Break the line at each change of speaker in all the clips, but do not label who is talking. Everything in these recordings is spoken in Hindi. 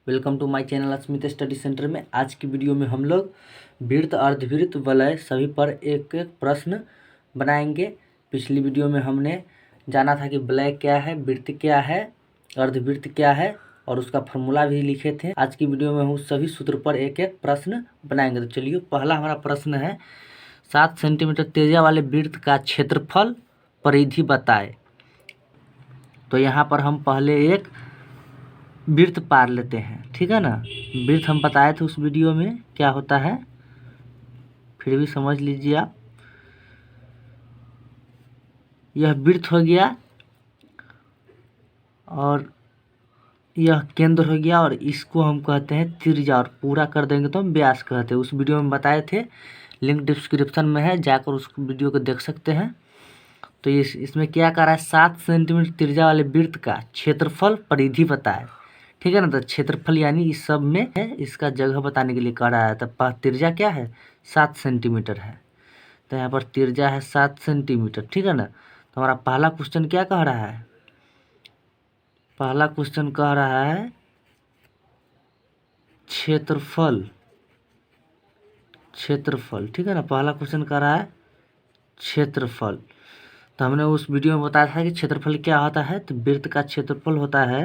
Welcome to my channel Asmita study centre में। आज की वीडियो में हम लोग वृत्त, अर्धवृत्त, वलय सभी पर एक एक प्रश्न बनाएंगे। पिछली वीडियो में हमने जाना था कि वलय क्या है, वृत्त क्या है, अर्धवृत्त क्या है और उसका फॉर्मूला भी लिखे थे। आज की वीडियो में हम उस सभी सूत्र पर एक एक प्रश्न बनाएंगे। तो चलिए, पहला हमारा प्रश्न है 7 सेंटीमीटर त्रिज्या वाले वृत्त का क्षेत्रफल परिधि बताए। तो यहाँ पर हम पहले एक वृत्त पार लेते हैं, ठीक है ना। वृत्त हम बताए थे उस वीडियो में क्या होता है, फिर भी समझ लीजिए आप। यह वृत्त हो गया और यह केंद्र हो गया और इसको हम कहते हैं त्रिज्या, और पूरा कर देंगे तो हम व्यास कहते हैं। उस वीडियो में बताए थे, लिंक डिस्क्रिप्शन में है, जाकर उस वीडियो को देख सकते हैं। तो इसमें क्या कर रहा है, 7 सेंटीमीटर त्रिज्या वाले वृत्त का क्षेत्रफल परिधि बताए, ठीक है ना। तो क्षेत्रफल यानी इस सब में है, इसका जगह बताने के लिए कह रहा है। तो त्रिज्या क्या है, 7 सेंटीमीटर है। तो यहाँ पर त्रिज्या है 7 सेंटीमीटर, ठीक है ना। तो हमारा पहला क्वेश्चन क्या कह रहा है, पहला क्वेश्चन कह रहा है क्षेत्रफल, क्षेत्रफल, ठीक है ना। पहला क्वेश्चन कह रहा है क्षेत्रफल। तो हमने उस वीडियो में बताया था कि क्षेत्रफल क्या होता है। तो वृत्त का क्षेत्रफल होता है,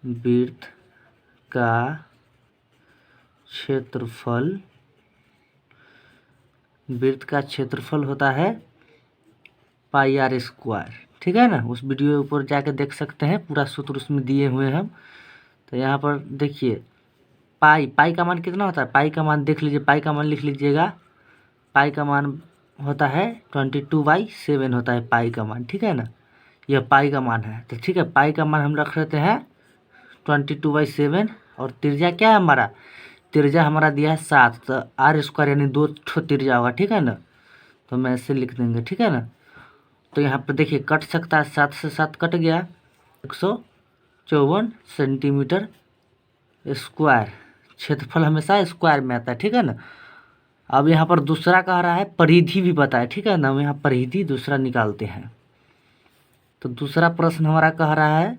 वृत्त का क्षेत्रफल, वृत्त का क्षेत्रफल होता है पाई आर स्क्वायर, ठीक है ना। उस वीडियो के ऊपर जाके देख सकते हैं, पूरा सूत्र उसमें दिए हुए हैं हम। तो यहाँ पर देखिए, पाई का मान कितना होता है, पाई का मान देख लीजिए, पाई का मान लिख लीजिएगा। पाई का मान होता है 22/7 होता है पाई का मान, ठीक है ना। यह पाई का मान है। तो ठीक है, पाई का मान हम रख लेते हैं 22/7। और त्रिज्या क्या है हमारा, त्रिज्या हमारा दिया है 7। तो आर स्क्वायर यानी 2 त्रिज्या होगा, ठीक है ना। तो हम ऐसे लिख देंगे, ठीक है ना। तो यहाँ पर देखिए कट सकता है, 7 से 7 कट गया, 154 सेंटीमीटर स्क्वायर। क्षेत्रफल हमेशा स्क्वायर में आता है, ठीक है ना। अब यहाँ पर दूसरा कह रहा है परिधि भी बताए, ठीक है ना। हम यहाँ परिधि दूसरा निकालते हैं। तो दूसरा प्रश्न हमारा कह रहा है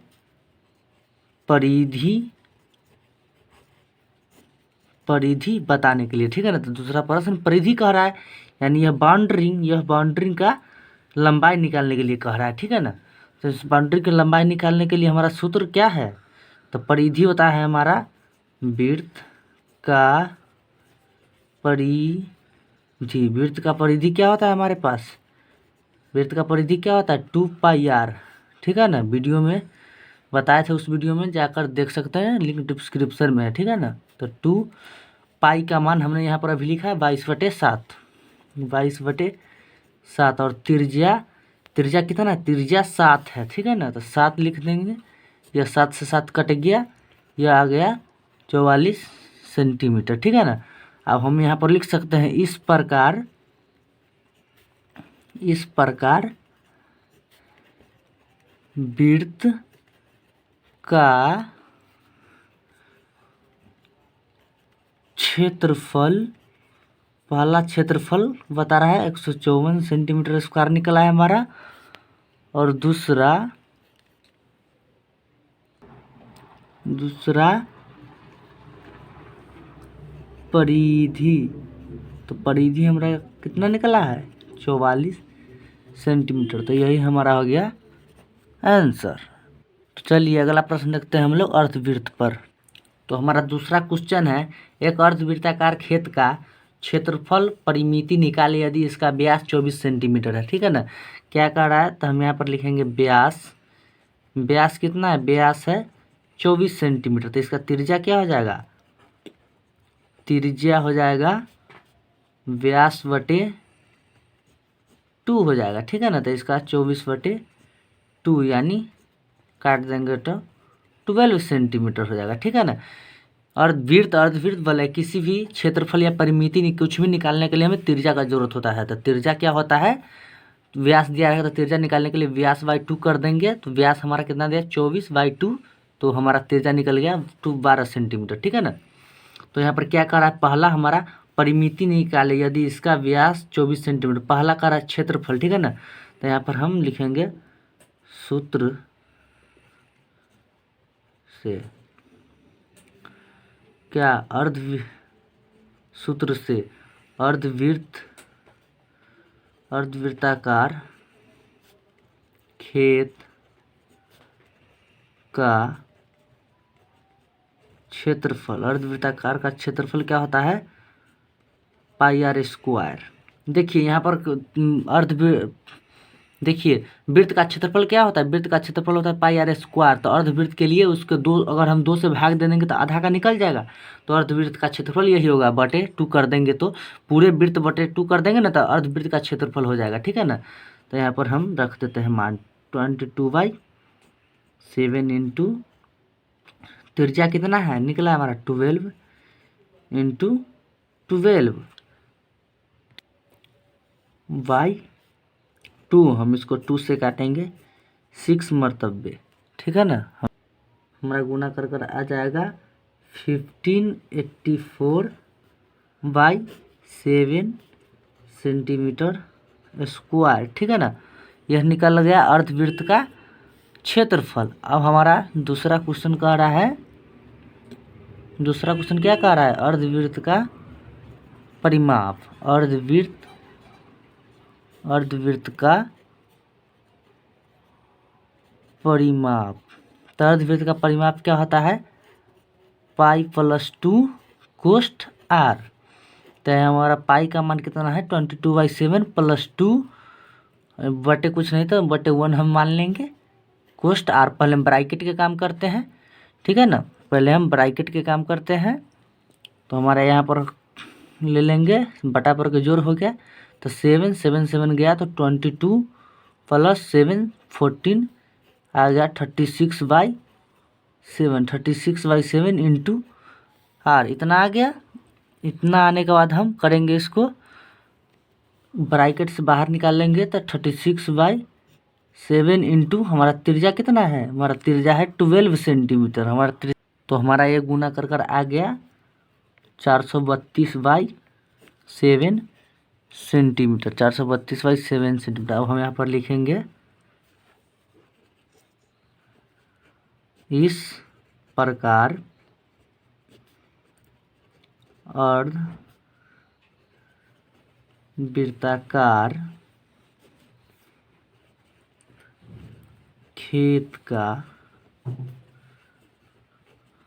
परिधि, परिधि बताने के लिए, ठीक है ना। तो दूसरा प्रश्न परिधि कह रहा है, यानी यह बाउंड्री का लंबाई निकालने के लिए कह रहा है, ठीक है ना। तो इस बाउंड्री की लंबाई निकालने के लिए हमारा सूत्र क्या है, तो परिधि होता है हमारा वृत्त का परिधि। वृत्त का परिधि क्या होता है हमारे पास, वृत्त का परिधि क्या होता है 2πr, ठीक है ना। वीडियो में बताए थे, उस वीडियो में जाकर देख सकते हैं, लिंक डिस्क्रिप्शन में है, ठीक है ना। तो 2 पाई का मान हमने यहाँ पर अभी लिखा है 22/7, 22/7। और त्रिज्या, त्रिज्या कितना है, त्रिज्या 7 है, ठीक है ना। तो 7 लिख देंगे, यह 7 से 7 कट गया, यह आ गया 44 सेंटीमीटर, ठीक है ना। अब हम यहाँ पर लिख सकते हैं इस प्रकार, इस प्रकार वृत्त का क्षेत्रफल, पहला क्षेत्रफल बता रहा है 154 सेंटीमीटर स्क्वायर निकला है हमारा। और दूसरा परिधि, तो परिधि हमारा कितना निकला है 44 सेंटीमीटर। तो यही हमारा हो गया आंसर। तो चलिए अगला प्रश्न देखते हैं हम लोग अर्धवृत्त पर। तो हमारा दूसरा क्वेश्चन है, एक अर्धवृत्ताकार खेत का क्षेत्रफल परिमिति निकाले यदि इसका व्यास 24 सेंटीमीटर है, ठीक है ना। क्या कह रहा है, तो हम यहाँ पर लिखेंगे व्यास, व्यास कितना है, व्यास है 24 सेंटीमीटर। तो इसका त्रिज्या क्या हो जाएगा, त्रिज्या हो जाएगा व्यास बटे 2 हो जाएगा, ठीक है ना। तो इसका 24/2 यानी काट देंगे तो 12 सेंटीमीटर हो जाएगा, ठीक है ना। और वृत्त, अर्धवृत्त, वलय किसी भी क्षेत्रफल या परिमिति कुछ भी निकालने के लिए हमें त्रिज्या का जरूरत होता है। तो त्रिज्या क्या होता है, व्यास दिया रहेगा तो त्रिज्या निकालने के लिए व्यास बाई 2 कर देंगे। तो व्यास हमारा कितना दिया 24/2, तो हमारा त्रिज्या निकल गया 12 सेंटीमीटर, ठीक है ना। तो यहाँ पर क्या कर रहा है, पहला हमारा परिमिति निकाले यदि इसका व्यास 24 सेंटीमीटर, पहला कर रहा है क्षेत्रफल, ठीक है ना। तो यहाँ पर हम लिखेंगे सूत्र से क्या सूत्र से अर्धवृत्ताकार खेत का क्षेत्रफल, अर्धवृत्ताकार का क्षेत्रफल क्या होता है? Pi r square. देखिए यहाँ पर देखिए वृत्त का क्षेत्रफल क्या होता है? वृत्त का क्षेत्रफल होता है पाई आर स्क्वायर। तो अर्धवृत्त के लिए उसके दो, अगर हम 2 से भाग दे देंगे तो आधा का निकल जाएगा। तो अर्धवृत्त का क्षेत्रफल यही होगा, बटे 2 कर देंगे तो पूरे वृत्त बटे 2 कर देंगे ना, तो अर्धवृत्त का क्षेत्रफल हो जाएगा। ठीक है ना। तो यहाँ पर हम रख देते हैं मान 22/7 इंटू त्रिज्या कितना है निकला हमारा 12 इंटू 12/2। हम इसको 2 से काटेंगे 6 मरतबे। ठीक है ना। हमारा गुना कर आ जाएगा 1584/7 सेंटीमीटर स्क्वायर। ठीक है ना। यह निकल गया अर्धवृत्त का क्षेत्रफल। अब हमारा दूसरा क्वेश्चन कह रहा है, दूसरा क्वेश्चन क्या कह रहा है? अर्धवृत्त का परिमाप। अर्धवृत्त का परिमाप। तो अर्धवृत्त का परिमाप क्या होता है? पाई प्लस 2 कोष्ठ आर। तो हमारा पाई का मान कितना है? 22/7 प्लस 2 बटे कुछ नहीं तो बटे 1 हम मान लेंगे कोष्ठ आर। पहले हम ब्रैकेट के काम करते हैं। ठीक है ना। पहले हम ब्रैकेट के काम करते हैं। तो हमारा यहाँ पर ले लेंगे बटा पर के जोड़ हो गया। तो 7 7 7 गया तो 22 प्लस 7 14 आ गया 36/7 इंटू आर। इतना आ गया। इतना आने के बाद हम करेंगे इसको ब्रैकेट से बाहर निकाल लेंगे। तो 36/7 इंटू हमारा त्रिज्या कितना है? हमारा त्रिज्या है 12 सेंटीमीटर हमारा तो हमारा ये गुना कर आ गया 432/7 सेंटीमीटर। 432/7 सेंटीमीटर। अब हम यहाँ पर लिखेंगे इस प्रकार अर्धवृत्ताकार खेत का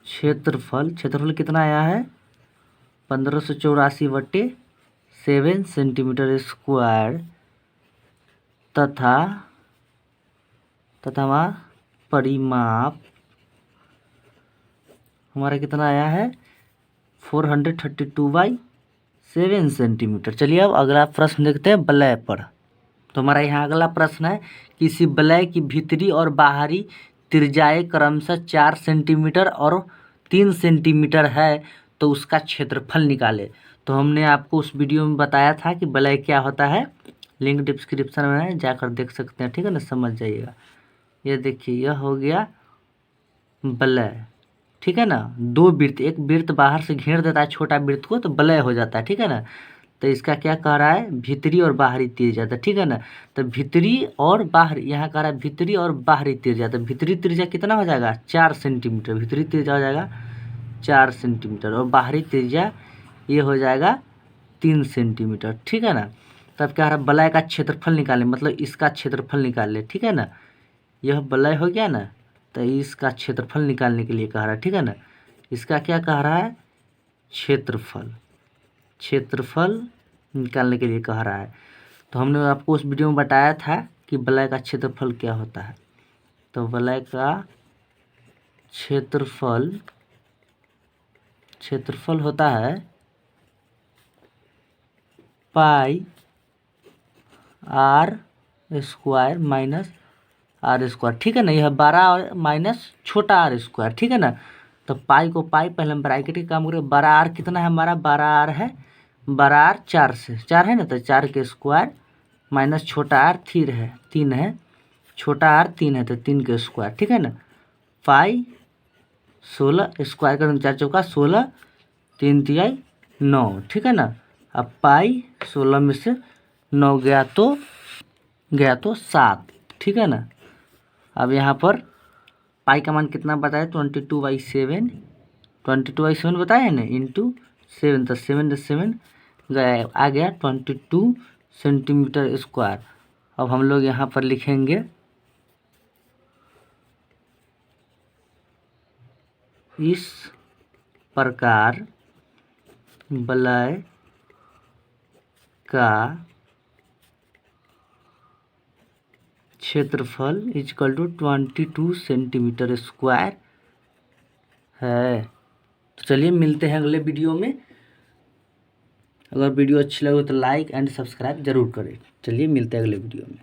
क्षेत्रफल कितना आया है? 1584/7 सेंटीमीटर स्क्वायर तथा परिमाप हमारा कितना आया है? 432/7 सेंटीमीटर। चलिए अब अगला प्रश्न देखते हैं वलय पर। तो हमारा यहाँ अगला प्रश्न है, किसी वलय की भीतरी और बाहरी त्रिज्याएं क्रमशः 4 सेंटीमीटर और 3 सेंटीमीटर है, तो उसका क्षेत्रफल निकाले। तो हमने आपको उस वीडियो में बताया था कि वलय क्या होता है। लिंक डिस्क्रिप्शन में है, जाकर देख सकते हैं। ठीक है ना। समझ जाइएगा। ये देखिए यह हो गया वलय। ठीक है ना। 2 वृत्त, एक वृत्त बाहर से घेर देता है छोटा वृत्त को तो वलय हो जाता है। ठीक है ना। तो इसका क्या कह रहा है? भीतरी और बाहरी त्रिज्या। तो ठीक है ना। तो भीतरी और बाहरी, यहाँ कह रहा है भीतरी और बाहरी त्रिज्या। तो भीतरी त्रिज्या कितना हो जाएगा? 4 सेंटीमीटर। भीतरी त्रिज्या हो जाएगा 4 सेंटीमीटर और बाहरी त्रिज्या ये हो जाएगा 3 सेंटीमीटर। ठीक है ना। तब क्या रहा? वलय का क्षेत्रफल निकालें, मतलब इसका क्षेत्रफल निकाल ले। ठीक है ना। यह वलय हो गया ना। तो इसका क्षेत्रफल निकालने के लिए कह रहा है। ठीक है ना। इसका क्या कह रहा है? क्षेत्रफल निकालने के लिए कह रहा है। तो हमने आपको उस वीडियो में बताया था कि वलय का क्षेत्रफल क्या होता है। तो वलय का क्षेत्रफल होता है pi r square minus r square. ठीक है ना। यह 12 और माइनस छोटा आर स्क्वायर। ठीक है ना। तो पाई को पाई, पहले हम ब्रैकेट के काम करें। 12 आर कितना है हमारा? 12 आर है, 12 आर 4 है ना। तो 4 के स्क्वायर माइनस छोटा आर 3 है, छोटा आर 3 है तो 3 के स्क्वायर। ठीक है ना। पाई 16 स्क्वायर करें 4 चौका 16, 3 तिहाई 9। ठीक है ना। अब पाई 16 में से 9 गया तो 7। ठीक है ना। अब यहाँ पर पाई का मान कितना बताया? 22/7 22/7 बताया है ना, इंटू 7, तो 7 गया, आ गया 22 सेंटीमीटर स्क्वायर। अब हम लोग यहाँ पर लिखेंगे इस प्रकार वलय का क्षेत्रफल इक्वल टू 22 सेंटीमीटर स्क्वायर है। तो चलिए मिलते हैं अगले वीडियो में। अगर वीडियो अच्छी लगे तो लाइक एंड सब्सक्राइब जरूर करें। चलिए मिलते हैं अगले वीडियो में।